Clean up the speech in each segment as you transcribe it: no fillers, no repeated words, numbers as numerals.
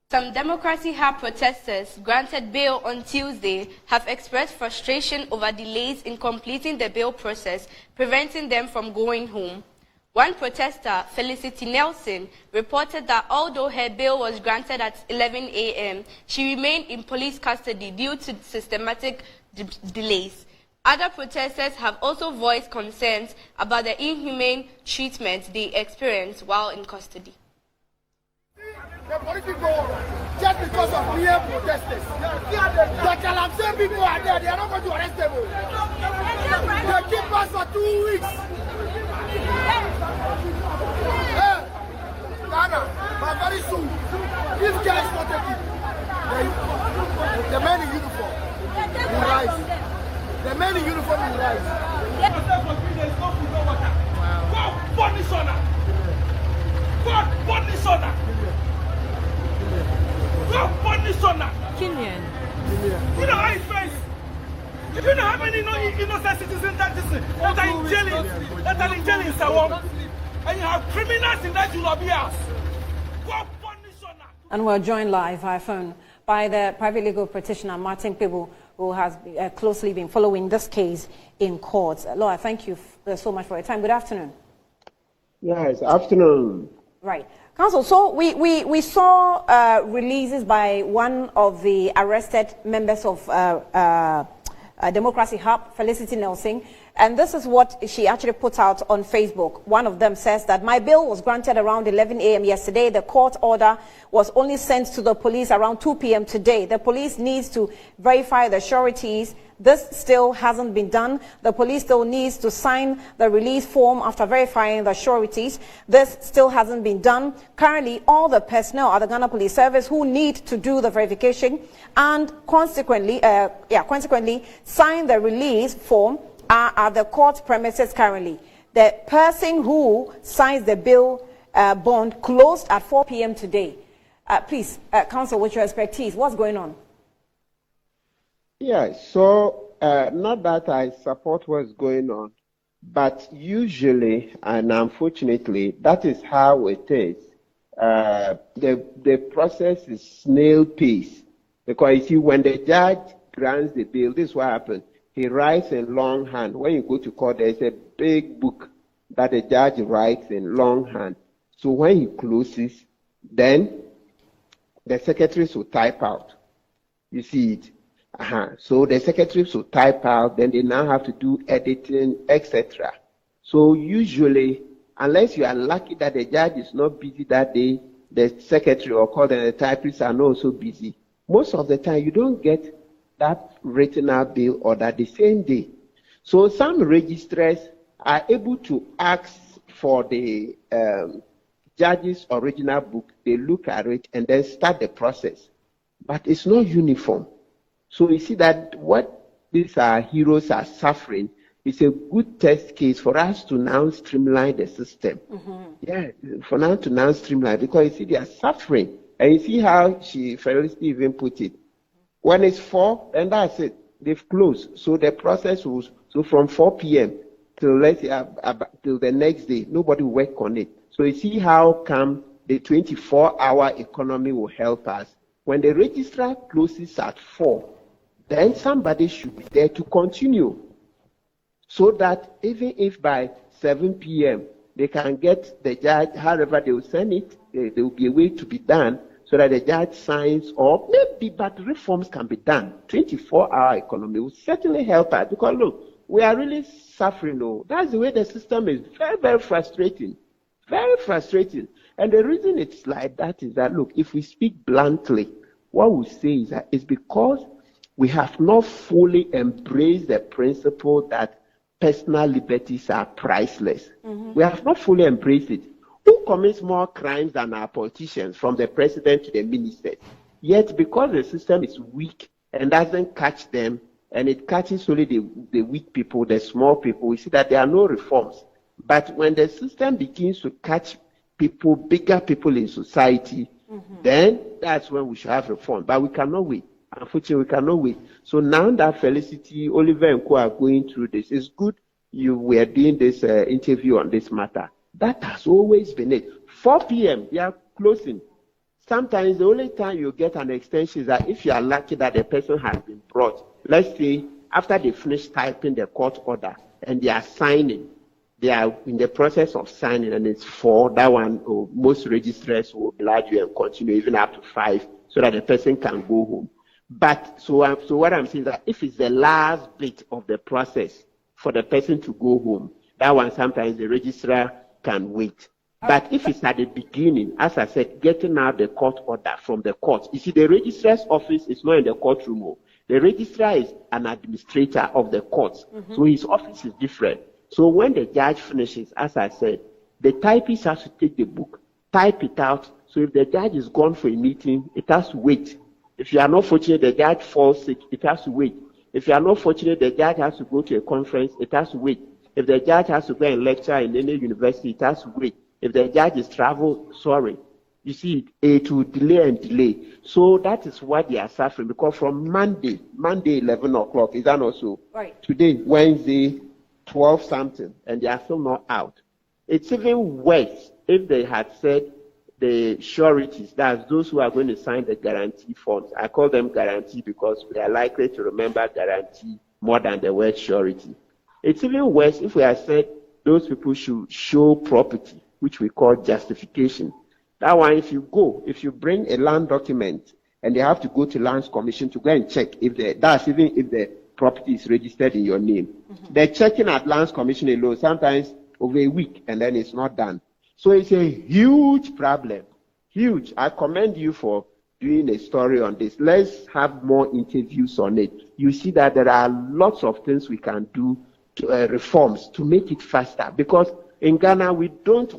Some Democracy Hub protesters granted bail on Tuesday have expressed frustration over delays in completing the bail process, preventing them from going home. One protester, Felicity Nelson, reported that although her bail was granted at 11 a.m., she remained in police custody due to systematic delays. Other protesters have also voiced concerns about the inhumane treatment they experienced while in custody. The police people, just because of mere protesters, the Calamse people are there, they are not going to arrest them. They keep us for 2 weeks. Ghana, but very soon, this guy is not taking. The men in uniform will rise. The men in uniform will rise. God punish honor. God punish honor. God punish honor. Kenyan. You know how it feels. You know how many innocent citizens that are in jail in Sawam, and you have criminals in that Julabi house. God punish honor. And we're joined live via phone by the private legal practitioner Martin People, who has closely been following this case in court. Laura, thank you so much for your time. Good afternoon. Yes, afternoon. Right. Counsel, so we saw releases by one of the arrested members of Democracy Hub, Felicity Nelson, and this is what she actually put out on Facebook. One of them says that my bail was granted around 11 a.m. yesterday. The court order was only sent to the police around 2 p.m. today. The police needs to verify the sureties. This still hasn't been done. The police still needs to sign the release form after verifying the sureties. This still hasn't been done. Currently, all the personnel at the Ghana Police Service who need to do the verification and consequently sign the release form are at the court premises currently. The person who signs the bail bond closed at 4 p.m. today. Please, Counsel, with your expertise, what's going on? Yeah, so not that I support what's going on, but usually and unfortunately, that is how it is. The process is snail pace. Because you see, when the judge grants the bail, this is what happens. He writes in longhand. When you go to court, there's a big book that the judge writes in longhand. So when he closes, then the secretaries will type out. You see it? So the secretaries will type out, then they now have to do editing, etc. So usually, unless you are lucky that the judge is not busy that day, the secretary or call them the typists are not so busy. Most of the time, you don't get that written out bail order the same day. So some registrars are able to ask for the judge's original book. They look at it and then start the process. But it's not uniform. So you see that what these heroes are suffering is a good test case for us to now streamline the system. Yeah, for now to now streamline, because you see they are suffering. And you see how Felicity even put it. When it's 4, then that's it. They've closed. So the process was, so from 4 p.m. till let's say till the next day, nobody will work on it. So you see how come the 24-hour economy will help us. When the registrar closes at 4, then somebody should be there to continue. So that even if by 7 p.m. they can get the judge, however they will send it, there will be a way to be done so that the judge signs, or maybe but reforms can be done. 24-hour economy will certainly help us, because look, we are really suffering. Oh, that's the way the system is. Very, very frustrating. Very frustrating. And the reason it's like that is that, look, if we speak bluntly, what we say is that it's because we have not fully embraced the principle that personal liberties are priceless. We have not fully embraced it. Who commits more crimes than our politicians, from the president to the ministers? Yet, because the system is weak and doesn't catch them, and it catches only the weak people, the small people, we see that there are no reforms. But when the system begins to catch people, bigger people in society, then that's when we should have reform. But we cannot wait. Unfortunately, we cannot wait. So now that Felicity, Oliver, and Co are going through this, it's good you were doing this interview on this matter. That has always been it. 4 p.m., they are closing. Sometimes the only time you get an extension is that if you are lucky that the person has been brought. Let's say after they finish typing the court order and they are signing, they are in the process of signing, and it's 4, that one, most registrars will oblige you and continue even up to 5 so that the person can go home. But so what I'm saying is that if it's the last bit of the process for the person to go home, that one sometimes the registrar can wait. But if it's at the beginning, as I said, getting out the court order from the court. You see, the registrar's office is not in the courtroom. The registrar is an administrator of the court. So his office is different. So when the judge finishes, as I said, the typist has to take the book, type it out. So if the judge is gone for a meeting, it has to wait. If you are not fortunate, the judge falls sick, it has to wait. If you are not fortunate, the judge has to go to a conference, it has to wait. If the judge has to go and lecture in any university, it has to wait. If the judge is travel, sorry. You see, it will delay and delay. So that is what they are suffering, because from Monday 11 o'clock, is that not so? Right. Today, Wednesday, 12 something, and they are still not out. It's even worse if they had said the sureties, that's those who are going to sign the guarantee forms. I call them guarantee because we are likely to remember guarantee more than the word surety. It's even worse if we had said those people should show property, which we call justification. That one, if you bring a land document and they have to go to Lands Commission to go and check if the property is registered in your name. They're checking at Lands Commission alone, sometimes over a week, and then it's not done. So it's a huge problem. Huge. I commend you for doing a story on this. Let's have more interviews on it. You see that there are lots of things we can do to reforms to make it faster, because in Ghana we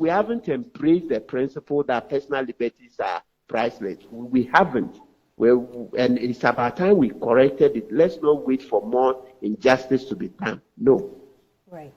haven't embraced the principle that personal liberties are priceless. We haven't. And it's about time we corrected it. Let's not wait for more injustice to be done. No. Right.